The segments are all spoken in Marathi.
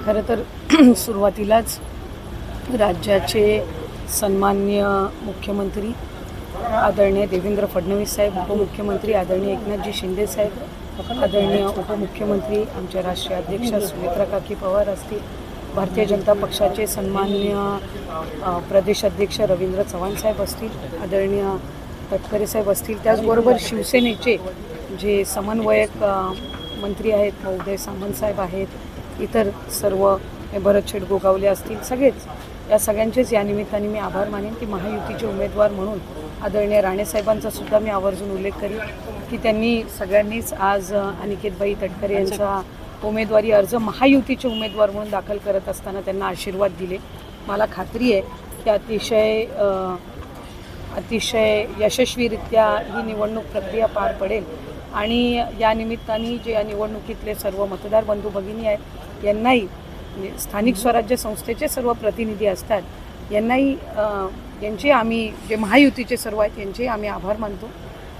खरं तर सुरुवातीलाच राज्याचे सन्माननीय मुख्यमंत्री आदरणीय देवेंद्र फडणवीस साहेब, उपमुख्यमंत्री आदरणीय एकनाथजी शिंदे साहेब, आदरणीय उपमुख्यमंत्री आमच्या राष्ट्रीय अध्यक्षा सुनेत्रा काकी पवार असतील, भारतीय जनता पक्षाचे सन्माननीय प्रदेश अध्यक्ष रवींद्र चव्हाण साहेब असतील, आदरणीय तटकरे साहेब असतील, त्याचबरोबर शिवसेनेचे जे समन्वयक मंत्री आहेत उदय सामंत साहेब आहेत, इतर सर्व भरत शेठ गोगावले असतील, सगळेच या सगळ्यांचेच या निमित्ताने मी आभार मानेन की महायुतीचे उमेदवार म्हणून आदरणीय राणेसाहेबांचा सुद्धा मी आवर्जून उल्लेख करीन की त्यांनी सगळ्यांनीच आज अनिकेतबाई तटकरे यांचा उमेदवारी अर्ज महायुतीचे उमेदवार म्हणून दाखल करत असताना त्यांना आशीर्वाद दिले. मला खात्री आहे की अतिशय यशस्वीरित्या ही निवडणूक प्रक्रिया पार पडेल आणि या निमित्ताने जे या निवडणुकीतले सर्व मतदार बंधू भगिनी आहेत यांनाही स्थानिक स्वराज्य संस्थेचे सर्व प्रतिनिधी असतात यांनाही यांचे आम्ही जे महायुतीचे सर्व आहेत यांचे आम्ही आभार मानतो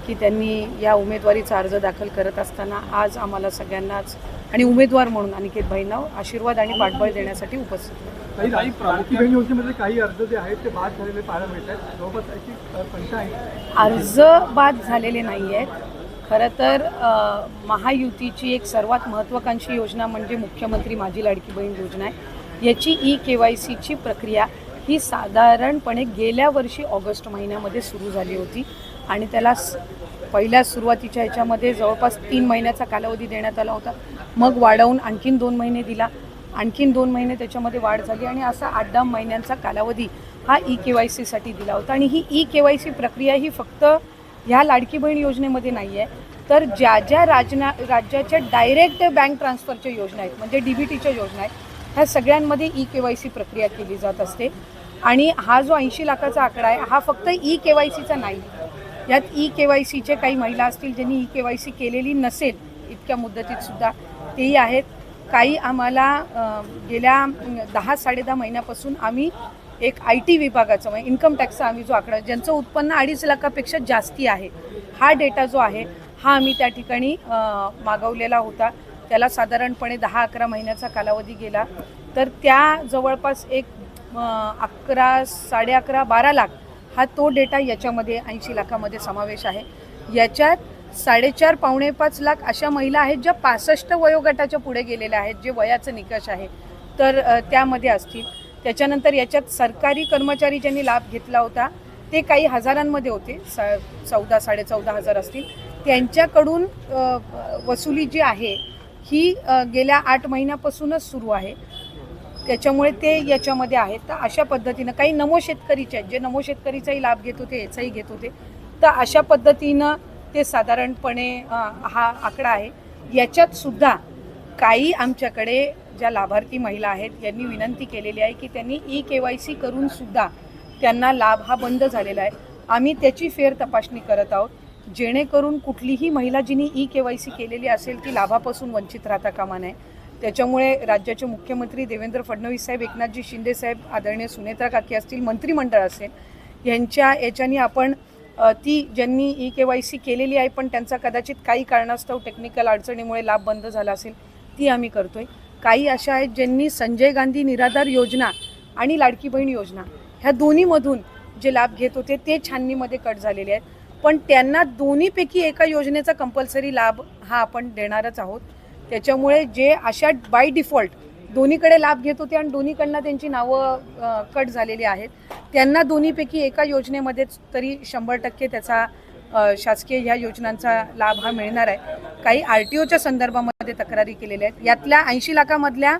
की त्यांनी या उमेदवारीचा अर्ज दाखल करत असताना आज आम्हाला सगळ्यांनाच आणि उमेदवार म्हणून अनिकेतबाईंना आशीर्वाद आणि पाठबळ देण्यासाठी उपस्थित. काही अर्ज जे आहेत ते बाद झालेले पाहायला मिळतात, जवळपास अर्ज बाद झालेले नाही आहेत. खरं तर महायुतीची एक सर्वात महत्त्वाकांक्षी योजना म्हणजे मुख्यमंत्री माझी लाडकी बहीण योजना आहे. याची KYCची प्रक्रिया ही साधारणपणे गेल्या वर्षी ऑगस्ट महिन्यामध्ये सुरू झाली होती आणि त्याला पहिल्या सुरुवातीच्या ह्याच्यामध्ये जवळपास 3 महिन्याचा कालावधी देण्यात आला होता. मग वाढवून आणखीन 2 महिने दिला, आणखीन 2 महिने त्याच्यामध्ये वाढ झाली आणि असा 8-10 महिन्यांचा कालावधी हा KYCसाठी दिला होता. आणि ही KYC प्रक्रिया ही फक्त ह्या लाडकी बहीण योजनेमध्ये नाही आहे, तर ज्या राज्याच्या डायरेक्ट बँक ट्रान्सफरच्या योजना आहेत म्हणजे DBTच्या योजना आहेत ह्या सगळ्यांमध्ये KYC प्रक्रिया केली जात असते. आणि हा जो 80 लाखाचा आकडा आहे हा फक्त KYCचा नाही, यात KYCचे काही महिला असतील ज्यांनी KYC केलेली नसेल इतक्या मुदतीत सुद्धा तेही आहेत. काही आम्हाला गेल्या 10-10.5 महिन्यापासून आम्ही एक IT विभागाचा म्हणजे इन्कम टॅक्सचा आम्ही जो आकडा ज्यांचं उत्पन्न 2.5 लाखापेक्षा जास्ती आहे हा डेटा जो आहे हा आम्ही त्या ठिकाणी मागवलेला होता. त्याला साधारणपणे 10-11 महिन्याचा कालावधी गेला तर त्या जवळपास एक 11-11.5-12 लाख हा तो डेटा याच्यामध्ये 80 लाखामध्ये समावेश आहे. याच्यात 4.5-5 लाख अशा महिला आहेत ज्या 65 वयोगटाच्या पुढे गेलेल्या आहेत, जे वयाचं निकष आहे तर त्यामध्ये असतील. त्याच्यानंतर याच्यात सरकारी कर्मचारी ज्यांनी लाभ घेतला होता ते काही हजारांमध्ये होते, 14-14.5 हजार असतील. त्यांच्याकडून वसुली जी आहे ही गेल्या 8 महिन्यापासूनच सुरू आहे, त्याच्यामुळे ते याच्यामध्ये आहेत. तर अशा पद्धतीनं काही नमो शेतकरीचे आहेत जे नमो शेतकरीचाही लाभ घेत होते, याचाही घेत होते. तर अशा पद्धतीनं ते साधारणपणे हा आकडा आहे. याच्यात सुद्धा काही आमच्याकडे ज्या लाभार्थी महिला आहेत यांनी विनंती केलेली आहे की त्यांनी KYC करून सुद्धा त्यांना लाभ हा बंद झालेला आहे. आम्ही त्याची फेर तपासणी करत आहोत जेणेकरून कुठलीही महिला जिनी KYC केलेली असेल ती लाभापासून वंचित राहता कामा नये. त्याच्यामुळे राज्याचे मुख्यमंत्री देवेंद्र फडणवीस साहेब, एकनाथजी शिंदे साहेब, आदरणीय सुनेत्रा काकी असतील, मंत्रिमंडळ असेल याच्यानी आपण ती ज्यांनी KYC केलेली आहे पण त्यांचा कदाचित काही कारणास्तव टेक्निकल अडचणीमुळे लाभ बंद झाला असेल ती आम्ही करतोय. काही अशा आहेत ज्यांनी संजय गांधी निराधार योजना आणि लाडकी बहीण योजना ह्या दोन्हीमधून जे लाभ घेत होते ते छाननीमध्ये कट झालेले आहेत, पण त्यांना दोन्हीपैकी एका योजनेचा कंपल्सरी लाभ हा आपण देणारच आहोत. त्याच्यामुळे जे अशा बाय डिफॉल्ट दोन्हीकडे लाभ घेत होते आणि दोन्हीकडनं त्यांची नावं कट झालेली आहेत त्यांना दोन्हीपैकी एका योजनेमध्येच तरी 100% त्याचा शासकीय ह्या योजनांचा लाभ हा मिळणार आहे. काही RTOच्या संदर्भामध्ये तक्रारी केलेल्या आहेत. यातल्या 80 लाखामधल्या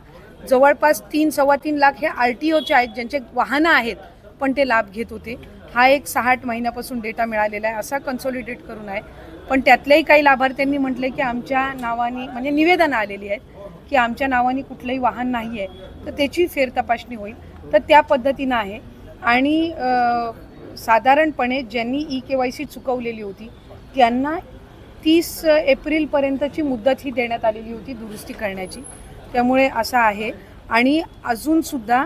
जवळपास 3-3.25 लाख हे RTOचे आहेत ज्यांचे वाहनं आहेत पण ते लाभ घेत होते. हा एक 6-8 महिन्यापासून डेटा मिळालेला आहे, असा कन्सॉलिडेट करून आहे. पण त्यातल्याही काही लाभार्थ्यांनी म्हटले की आमच्या नावाने म्हणजे निवेदनं आलेली आहेत की आमच्या नावाने कुठलंही वाहन नाही आहे, तर त्याची फेर तपासणी होईल. तर त्या पद्धतीनं आहे. आणि साधारणपणे ज्यांनी KYC चुकवलेली होती त्यांना 30 एप्रिलपर्यंतची मुदत ही देण्यात आलेली होती दुरुस्ती करण्याची. त्यामुळे असं आहे. आणि अजूनसुद्धा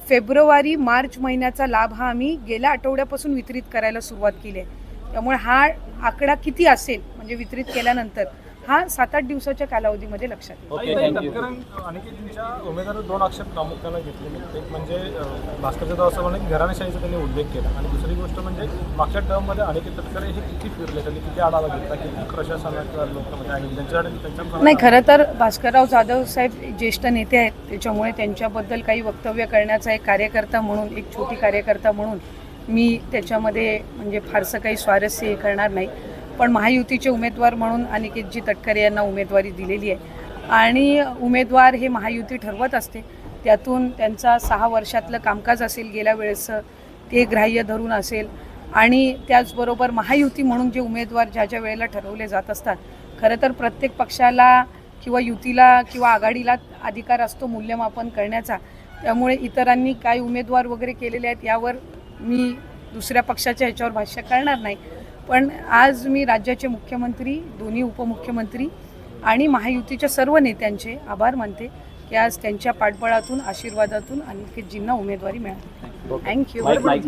फेब्रुवारी-मार्च महिन्याचा लाभ हा आम्ही गेल्या आठवड्यापासून वितरित करायला सुरुवात केली आहे. त्यामुळे हा आकडा किती असेल म्हणजे वितरित केल्यानंतर हा 7-8 दिवसाच्या कालावधीमध्ये लक्षात येईल. Okay, thank you. अनिकेतजींच्या उमेदवार 2 अक्षर प्रामुख्याने घेतलेले. एक म्हणजे भास्कर जाधव असं म्हणा की घराणेशाहीचा त्यांनी उल्लेख केला आणि दुसरी गोष्ट म्हणजे मागच्या टर्ममध्ये अनिकेत तटकरे हे किती फिरले, त्यांनी किती आढावा घेतला, किती प्रशासनाच्या लोकांमध्ये आणि त्यांच्याकडे नाही, खरं तर भास्करराव जाधव साहेब ज्येष्ठ नेते आहेत, त्याच्यामुळे त्यांच्याबद्दल काही वक्तव्य करण्याचा एक कार्यकर्ता म्हणून, एक छोटी कार्यकर्ता म्हणून मी त्याच्यामध्ये म्हणजे फारसं काही स्वारस्य हे करणार नाही. पण महायुतीचे उमेदवार म्हणून अनिकेतजी तटकरे यांना उमेदवारी दिलेली आहे आणि उमेदवार हे महायुती ठरवत असते. त्यातून त्यांचा 6 वर्षातलं कामकाज असेल गेल्या वेळेसचं ते ग्राह्य धरून असेल आणि त्याचबरोबर महायुती म्हणून जे उमेदवार ज्या ज्या वेळेला ठरवले जात असतात, खरं तर प्रत्येक पक्षाला किंवा युतीला किंवा आघाडीला अधिकार असतो मूल्यमापन करण्याचा. त्यामुळे इतरांनी काय उमेदवार वगैरे केलेले आहेत यावर मी दुसऱ्या पक्षाच्या ह्याच्यावर भाष्य करणार नाही. पण आज मी राज्याचे मुख्यमंत्री, दोन्ही उपमुख्यमंत्री आणि महायुतीच्या सर्व नेत्यांचे आभार मानते की आज त्यांच्या पाठबळातून, आशीर्वादातून अनिकेतजींना उमेदवारी मिळाली. थँक्यू. माईक